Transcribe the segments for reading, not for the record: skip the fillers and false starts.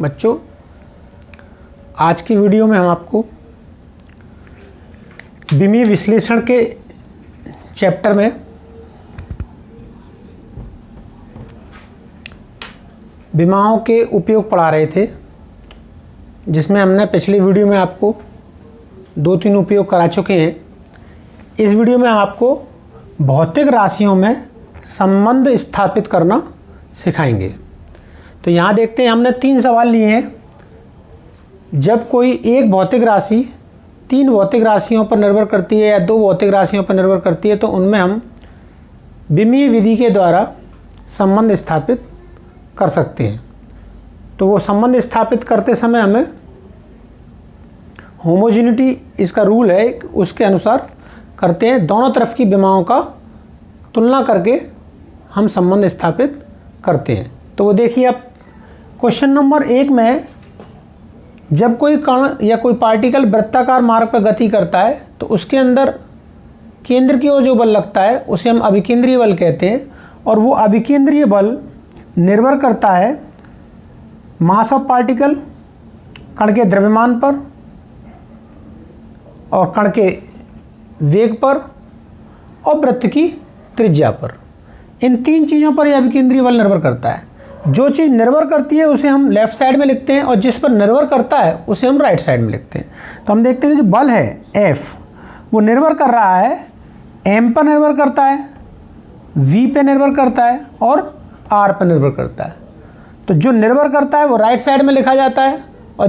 बच्चों, आज की वीडियो में हम आपको विमीय विश्लेषण के चैप्टर में विमाओं के उपयोग पढ़ा रहे थे, जिसमें हमने पिछली वीडियो में आपको 2-3 उपयोग करा चुके हैं। इस वीडियो में हम आपको भौतिक राशियों में संबंध स्थापित करना सिखाएंगे। तो यहाँ देखते हैं, हमने 3 सवाल लिए हैं। जब कोई एक भौतिक राशि 3 भौतिक राशियों पर निर्भर करती है या 2 भौतिक राशियों पर निर्भर करती है, तो उनमें हम विमीय विधि के द्वारा संबंध स्थापित कर सकते हैं। तो वो संबंध स्थापित करते समय हमें होमोजेनिटी, इसका रूल है, उसके अनुसार करते हैं। दोनों तरफ की विमाओं का तुलना करके हम संबंध स्थापित करते हैं। तो वो देखिए, आप क्वेश्चन नंबर 1 में जब कोई कण या कोई पार्टिकल वृत्ताकार मार्ग पर गति करता है तो उसके अंदर केंद्र की ओर जो बल लगता है उसे हम अभिकेंद्रीय बल कहते हैं। और वो अभिकेंद्रीय बल निर्भर करता है मास ऑफ पार्टिकल, कण के द्रव्यमान पर और कण के वेग पर और वृत्त की त्रिज्या पर। इन 3 चीज़ों पर यह अभिकेंद्रीय बल निर्भर करता है। जो चीज़ निर्भर करती है उसे हम लेफ्ट साइड में लिखते हैं और जिस पर निर्भर करता है उसे हम राइट साइड में लिखते हैं। तो हम देखते हैं कि जो बल है F, वो निर्भर कर रहा है M पर निर्भर करता है, V पे निर्भर करता है और R पर निर्भर करता है। तो जो निर्भर करता है वो राइट साइड में लिखा जाता है और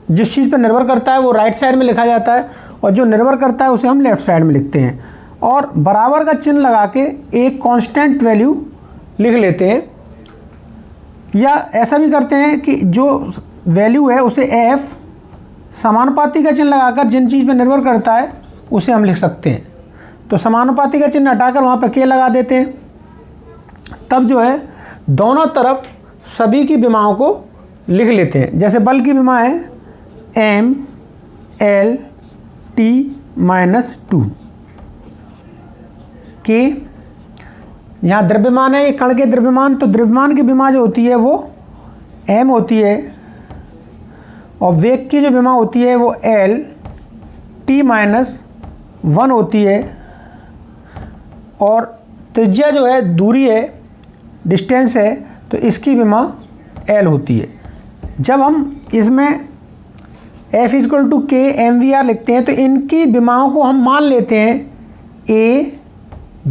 जिस चीज़ पर निर्भर करता है वो राइट साइड में लिखा जाता है और जो निर्भर करता है उसे हम लेफ्ट साइड में लिखते हैं। और बराबर का चिन्ह लगा के एक कांस्टेंट वैल्यू लिख लेते हैं, या ऐसा भी करते हैं कि जो वैल्यू है उसे F समानुपाती का चिन्ह लगाकर जिन चीज़ पर निर्भर करता है उसे हम लिख सकते हैं। तो समानुपाती का चिन्ह हटाकर वहाँ पर K लगा देते हैं। तब जो है दोनों तरफ सभी की विमाओं को लिख लेते हैं। जैसे बल की विमा है M L T - 2 K। यहाँ द्रव्यमान है, ये कण के द्रव्यमान, तो द्रव्यमान की विमा जो होती है वो M होती है और वेग की जो विमा होती है वो L T - 1 होती है और त्रिज्या जो है, दूरी है, डिस्टेंस है, तो इसकी विमा L होती है। जब हम इसमें F = K mvr लिखते हैं तो इनकी विमाओं को हम मान लेते हैं A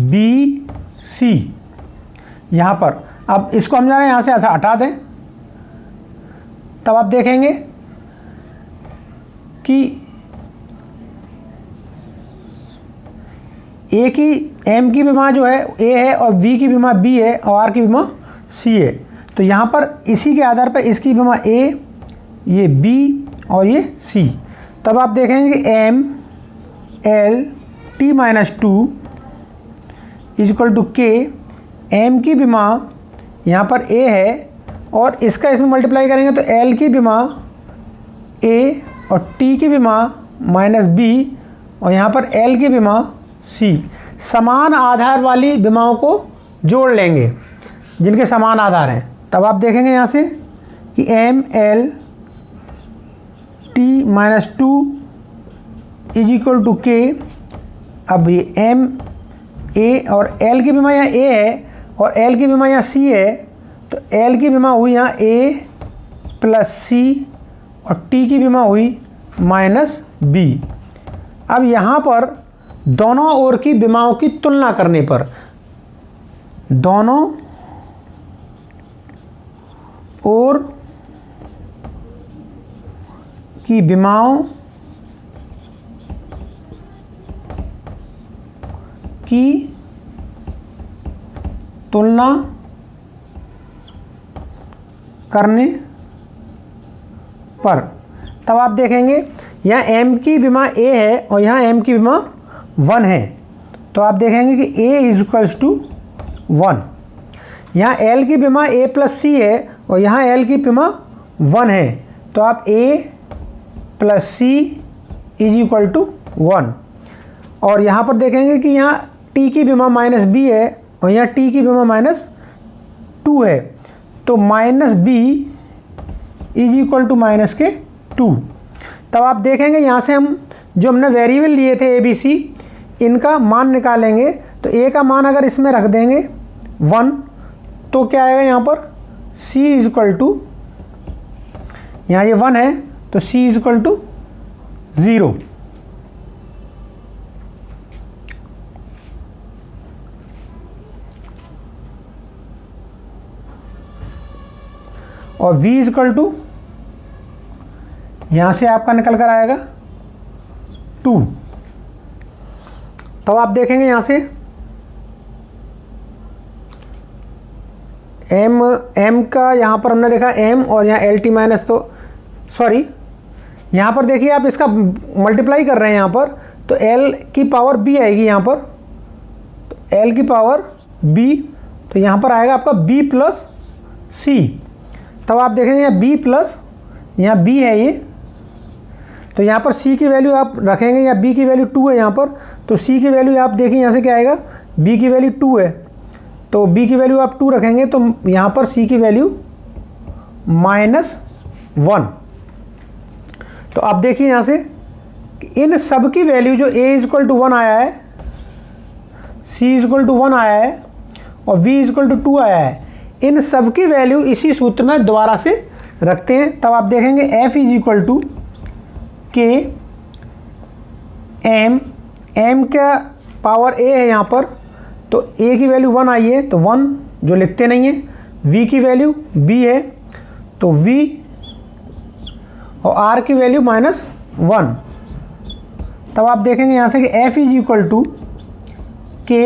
B C। यहाँ पर अब इसको हम जा रहे हैं यहाँ से ऐसा हटा दें, तब आप देखेंगे कि A की M की विमा जो है A है और V की विमा B है और R की विमा C है। तो यहाँ पर इसी के आधार पर इसकी विमा A, ये B और ये C। तब आप देखेंगे कि M L T - 2 = K। M की विमा यहाँ पर A है और इसका इसमें मल्टीप्लाई करेंगे तो L की विमा A और T की विमा -B और यहाँ पर L की विमा C। समान आधार वाली विमाओं को जोड़ लेंगे जिनके समान आधार हैं। तब आप देखेंगे यहाँ से कि M L T - 2 = K। अब ये M A और L की विमा यहाँ A है और L की विमा यहाँ C है, तो L की विमा हुई यहाँ A + C और T की विमा हुई -B। अब यहाँ पर दोनों ओर की विमाओं की तुलना करने पर दोनों ओर की विमाओं की तुलना करने पर तब आप देखेंगे यहाँ M की विमा A है और यहाँ M की विमा 1 है। तो आप देखेंगे कि A = 1। यहाँ L की विमा A + C है और यहाँ L की विमा 1 है। तो आप A + C = 1। और यहाँ पर देखेंगे कि यहाँ t की विमा माइनस बी है और यहाँ t की विमा माइनस 2 है, तो minus B is equal to minus के 2। तब आप देखेंगे यहाँ से हम जो हमने वेरिएबल लिए थे ए बी सी, इनका मान निकालेंगे। तो ए का मान अगर इसमें रख देंगे 1, तो क्या आएगा यहाँ पर c इज इक्वल टू, यहाँ ये 1 है तो c इज इक्वल टू 0। और v इज इक्वल टू, यहाँ से आपका निकल कर आएगा 2। तो आप देखेंगे यहाँ से m का यहाँ पर हमने देखा m और यहाँ LT माइनस, तो सॉरी यहाँ पर देखिए आप इसका मल्टीप्लाई कर रहे हैं यहाँ पर, तो L की पावर b आएगी यहाँ पर, तो L की पावर b, तो यहाँ पर आएगा आपका b प्लस c। तब आप देखेंगे यहाँ b प्लस, यहाँ b है ये, तो यहाँ पर c की वैल्यू आप रखेंगे, या b की वैल्यू 2 है यहाँ पर, तो c की वैल्यू आप देखिए यहाँ से क्या आएगा, b की वैल्यू 2 है, तो b की वैल्यू आप 2 रखेंगे, तो यहाँ पर c की वैल्यू -1। तो आप देखिए यहाँ से इन सब की वैल्यू जो a इक्वल टू 1 आया है, c इक्वल टू 1 आया है और v इक्वल टू 2 आया है, इन सब की वैल्यू इसी सूत्र में दोबारा से रखते हैं। तब आप देखेंगे f इज इक्वल टू के m का पावर a है यहाँ पर, तो a की वैल्यू 1 आई है तो 1 जो लिखते नहीं है, v की वैल्यू b है तो v, और r की वैल्यू -1। तब आप देखेंगे यहाँ से कि f इज इक्वल टू के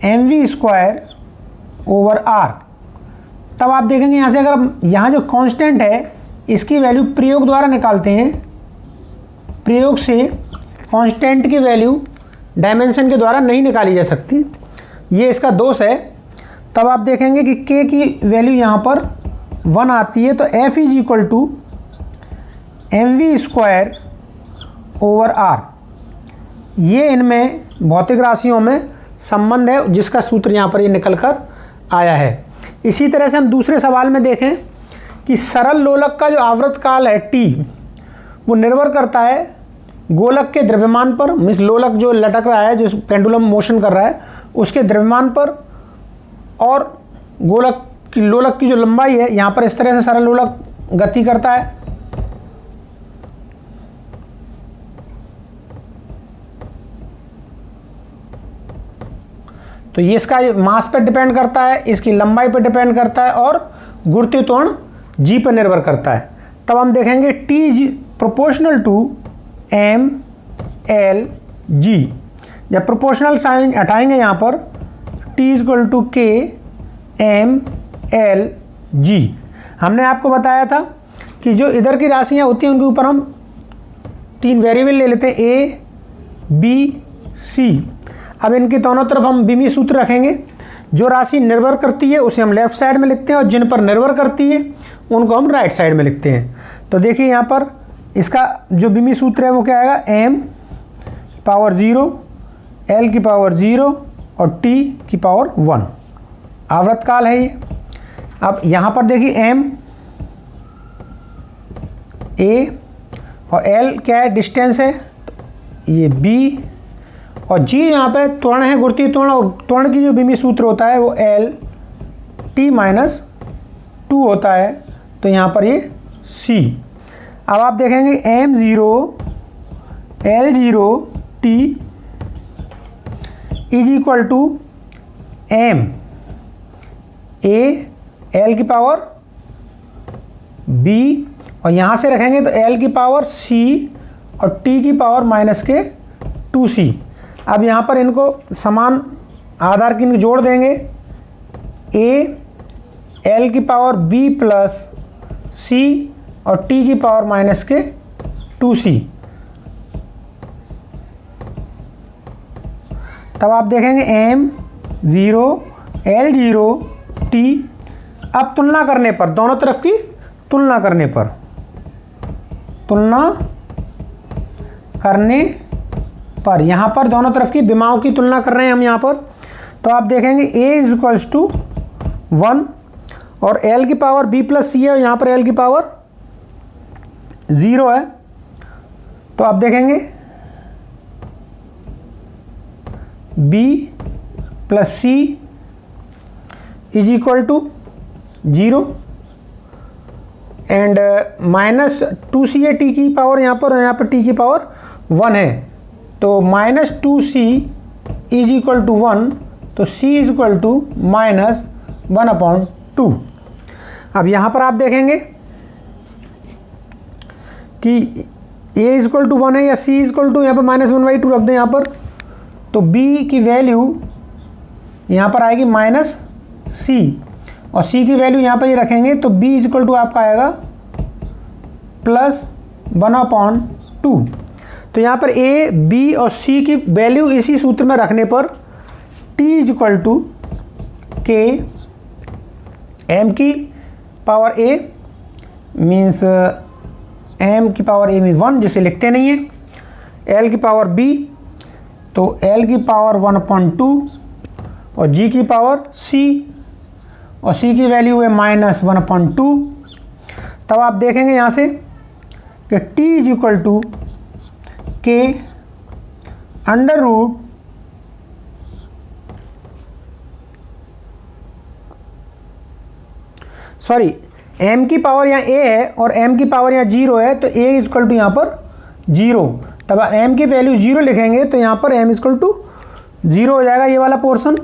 mv स्क्वायर ओवर r। तब आप देखेंगे यहाँ से अगर हम यहाँ जो कांस्टेंट है इसकी वैल्यू प्रयोग द्वारा निकालते हैं, प्रयोग से कांस्टेंट की वैल्यू डायमेंशन के द्वारा नहीं निकाली जा सकती, ये इसका दोष है। तब आप देखेंगे कि k की वैल्यू यहाँ पर 1 आती है, तो f is equal to mv square over r। ये इनमें भौतिक राशियों में संबंध है जिसका सूत्र यहाँ पर ये निकल कर आया है। इसी तरह से हम दूसरे सवाल में देखें कि सरल लोलक का जो आवर्त काल है t, वो निर्भर करता है गोलक के द्रव्यमान पर, मीन्स लोलक जो लटक रहा है, जो पेंडुलम मोशन कर रहा है उसके द्रव्यमान पर, और लोलक की जो लंबाई है, यहाँ पर इस तरह से सरल लोलक गति करता है। तो ये इसका मास पर डिपेंड करता है, इसकी लंबाई पर डिपेंड करता है और गुरुत्वीय त्वरण g पर निर्भर करता है। तब हम देखेंगे t proportional to m l g। जब प्रोपोर्शनल साइन हटाएंगे यहाँ पर t equal to k m l g। हमने आपको बताया था कि जो इधर की राशियाँ होती हैं उनके ऊपर हम 3 वेरिएबल ले लेते हैं a b c। अब इनके दोनों तरफ हम विमी सूत्र रखेंगे। जो राशि निर्भर करती है उसे हम लेफ्ट साइड में लिखते हैं और जिन पर निर्भर करती है उनको हम राइट साइड में लिखते हैं। तो देखिए यहाँ पर इसका जो विमी सूत्र है वो क्या आएगा, m पावर 0, l की पावर 0 और t की पावर 1 आवर्तकाल है ये। अब यहाँ पर देखिए m a और l क्या है, डिस्टेंस है, तो ये b और g यहाँ पे त्वरण है, गुरुत्वीय त्वरण, और त्वरण की जो विमी सूत्र होता है वो l t माइनस 2 होता है, तो यहाँ पर ये c। अब आप देखेंगे m0 l0 t is equal to m a l की पावर b, और यहाँ से रखेंगे तो l की पावर c और t की पावर माइनस के 2c। अब यहाँ पर इनको समान आधार की इनको जोड़ देंगे, a l की पावर b प्लस c और t की पावर माइनस के 2c। तब आप देखेंगे m0 l0 t। अब तुलना करने पर, दोनों तरफ की तुलना करने पर, तुलना करने पर यहाँ पर दोनों तरफ की विमाओं की तुलना कर रहे हैं हम यहाँ पर। तो आप देखेंगे a इज इक्वल्स टू 1 और l की पावर b प्लस सी है और यहाँ पर l की पावर 0 है। तो आप देखेंगे b plus C is equal to 0 and minus 2c है t की पावर यहाँ पर, और यहाँ पर t की पावर 1 है। तो minus 2c is equal to 1, तो c is equal to minus 1/2। अब यहाँ पर आप देखेंगे कि a इज इक्वल टू 1 है या c इज इक्वल टू यहाँ पर -1/2 रख दें यहाँ पर, तो b की वैल्यू यहाँ पर आएगी माइनस c और c की वैल्यू यहाँ पर ये रखेंगे तो b इज इक्वल टू आपका आएगा प्लस 1/2। तो यहाँ पर a, b और c की वैल्यू इसी सूत्र में रखने पर t is equal to k m की पावर a मीन्स m की पावर a में 1 जिसे लिखते नहीं है, l की पावर b तो l की पावर 1/2 और g की पावर c और c की वैल्यू है -1/2। तब आप देखेंगे यहाँ से कि t is equal to k under root sorry m की पावर यहाँ a है और m की पावर यहाँ 0 है, तो a इज इक्वल टू यहाँ पर 0। तब m की वैल्यू 0 लिखेंगे तो यहाँ पर m इज इक्वल टू 0 हो जाएगा ये वाला पोर्शन,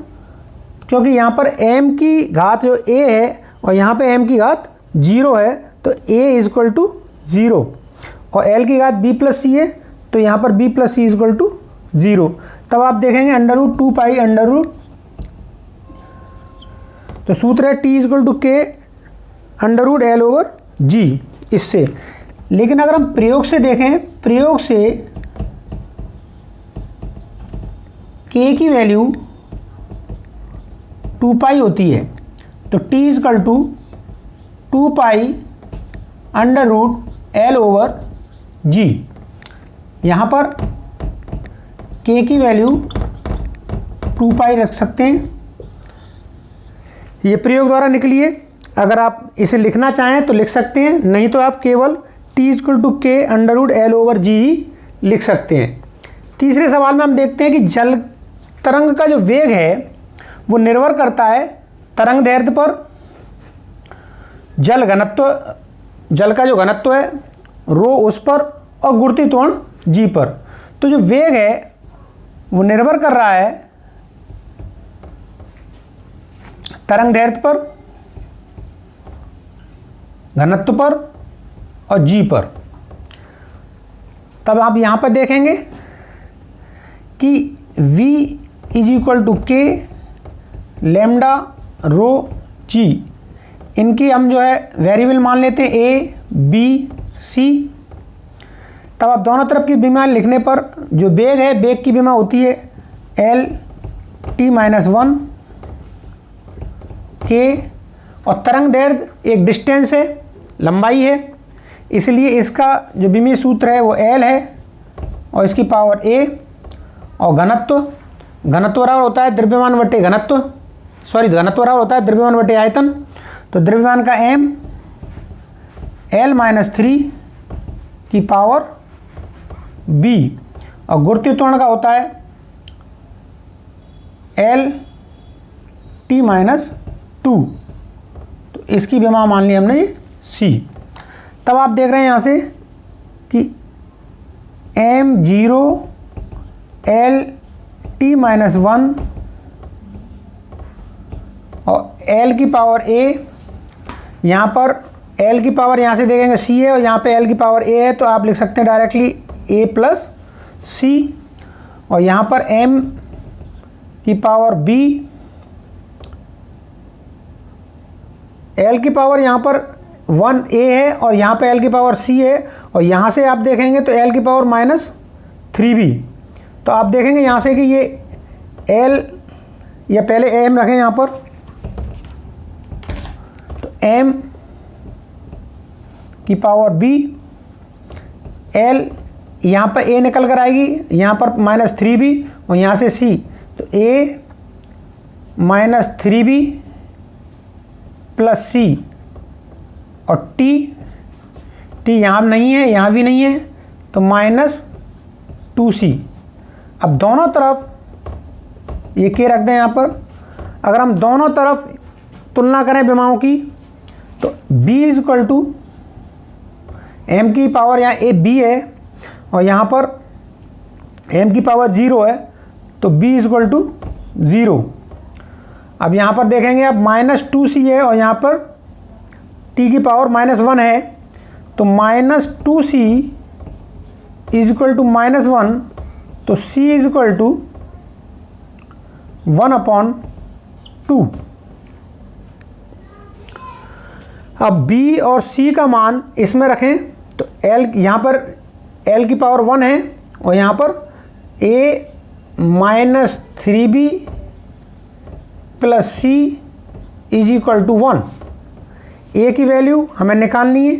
क्योंकि यहाँ पर m की घात जो a है और यहाँ पे m की घात 0 है, तो a इज इक्वल टू 0 और l की घात b प्लस सी है, तो यहाँ पर b plus C is equal to 0। तब आप देखेंगे under root 2 pi under root, तो सूत्र है t is equal to k under root l over g इससे। लेकिन अगर हम प्रयोग से देखें, प्रयोग से k की वैल्यू 2 पाई होती है, तो t is equal to 2 pi under root l over g। यहाँ पर k की वैल्यू 2 पाई रख सकते हैं, ये प्रयोग द्वारा निकली है। अगर आप इसे लिखना चाहें तो लिख सकते हैं, नहीं तो आप केवल t is equal to k under root l over g लिख सकते हैं। तीसरे सवाल में हम देखते हैं कि जल तरंग का जो वेग है वो निर्भर करता है तरंग दैर्ध्य पर, जल घनत्व, जल का जो घनत्व है रो उस पर, और गुरुत्वीय त्वरण g पर। तो जो वेग है वो निर्भर कर रहा है तरंग दैर्ध्य पर, घनत्व पर और g पर। तब आप यहाँ पर देखेंगे कि v is equal to k lambda rho g, इनकी हम जो है वेरिएबल मान लेते हैं a b c। तब आप दोनों तरफ की विमा लिखने पर जो वेग है, वेग की विमा होती है l t-1 k, और तरंग दैर्ध्य एक डिस्टेंस है, लंबाई है, इसलिए इसका जो विमीय सूत्र है वो l है और इसकी पावर a। और घनत्व, घनत्व बराबर होता है द्रव्यमान बटे घनत्व, सॉरी घनत्व बराबर होता है द्रव्यमान बटे आयतन। तो द्रव्यमान का m l-3 की पावर b, और गुरुत्वीय त्वरण का होता है l t-2, तो इसकी विमा मान ली हमने c। तब आप देख रहे हैं यहाँ से कि m0 l t-1 और l की पावर a, यहाँ पर l की पावर यहाँ से देखेंगे c है और यहाँ पे l की पावर a है, तो आप लिख सकते हैं डायरेक्टली a प्लस c, और यहाँ पर m की पावर b, l की पावर यहाँ पर 1a है और यहाँ पे l की पावर c है, और यहाँ से आप देखेंगे तो l की पावर -3b। तो आप देखेंगे यहाँ से कि ये l, या पहले m रखें यहाँ पर, तो m की पावर b, l यहाँ पर a निकल कर आएगी, यहाँ पर -3b और यहाँ से c, तो a -3b प्लस c और t यहाँ नहीं है, यहाँ भी नहीं है, तो -2c। अब दोनों तरफ ये k रख दें यहाँ पर। अगर हम दोनों तरफ तुलना करें विमाओं की, तो b = m की पावर यहाँ a b है और यहाँ पर m की पावर 0 है, तो b = 0। अब यहाँ पर देखेंगे आप -2c है और यहाँ पर t की पावर -1 है, तो -2c = -1, तो c = 1/2। अब b और c का मान इसमें रखें, तो l यहाँ पर l की पावर 1 है और यहाँ पर a -3b plus c = 1। a की वैल्यू हमें निकालनी है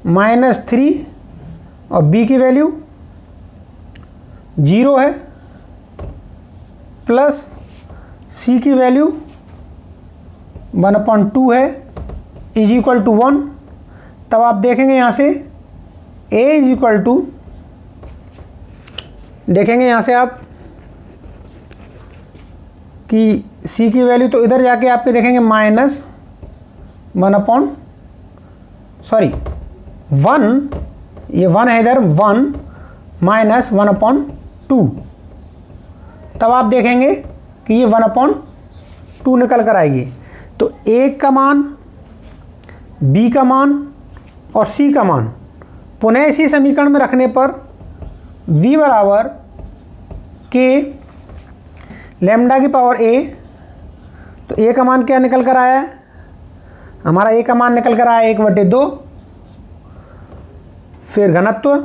-3 और b की वैल्यू 0 है, प्लस c की वैल्यू 1/2 है = 1। तब आप देखेंगे यहाँ से a = देखेंगे यहाँ से आप कि c की वैल्यू, तो इधर जाके आपके देखेंगे -1, ये 1 है इधर, 1 -1/2। तब आप देखेंगे कि ये 1/2 निकल कर आएगी। तो a का मान, b का मान और c का मान पुनः इसी समीकरण में रखने पर v बराबर k लैम्डा की पावर a, तो a का मान क्या निकल कर आया है हमारा? a का मान निकल कर आया 1/2। फिर घनत्व,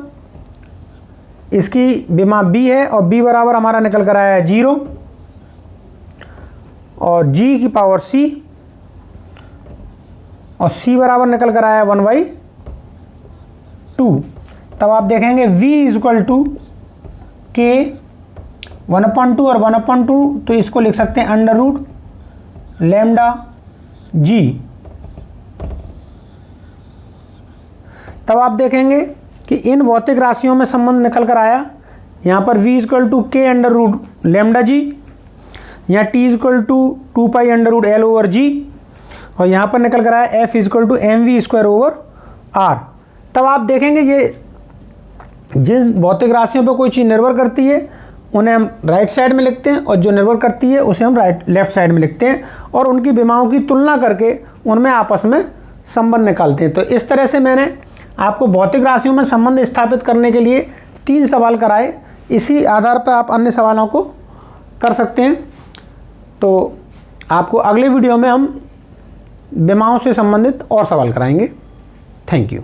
इसकी विमा b है और b बराबर हमारा निकल कर आया है 0 और g की पावर c और c बराबर निकल कर आया 1/2। तब आप देखेंगे v = k 1/2 और 1/2, तो इसको लिख सकते हैं √λg। तब आप देखेंगे कि इन भौतिक राशियों में संबंध निकल कर आया। यहाँ पर v = k √λg, यहाँ t = 2π√L/g और यहाँ पर निकल कर आया f = mv²/r। तब आप देखेंगे ये जिन भौतिक राशियों पर कोई चीज़ निर्भर करती है उन्हें हम राइट साइड में लिखते हैं और जो निर्भर करती है उसे हम लेफ्ट साइड में लिखते हैं और उनकी विमाओं की तुलना करके उनमें आपस में संबंध निकालते हैं। तो इस तरह से मैंने आपको भौतिक राशियों में संबंध स्थापित करने के लिए 3 सवाल कराए। इसी आधार पर आप अन्य सवालों को कर सकते हैं। तो आपको अगले वीडियो में हम विमाओं से संबंधित और सवाल कराएंगे। Thank you.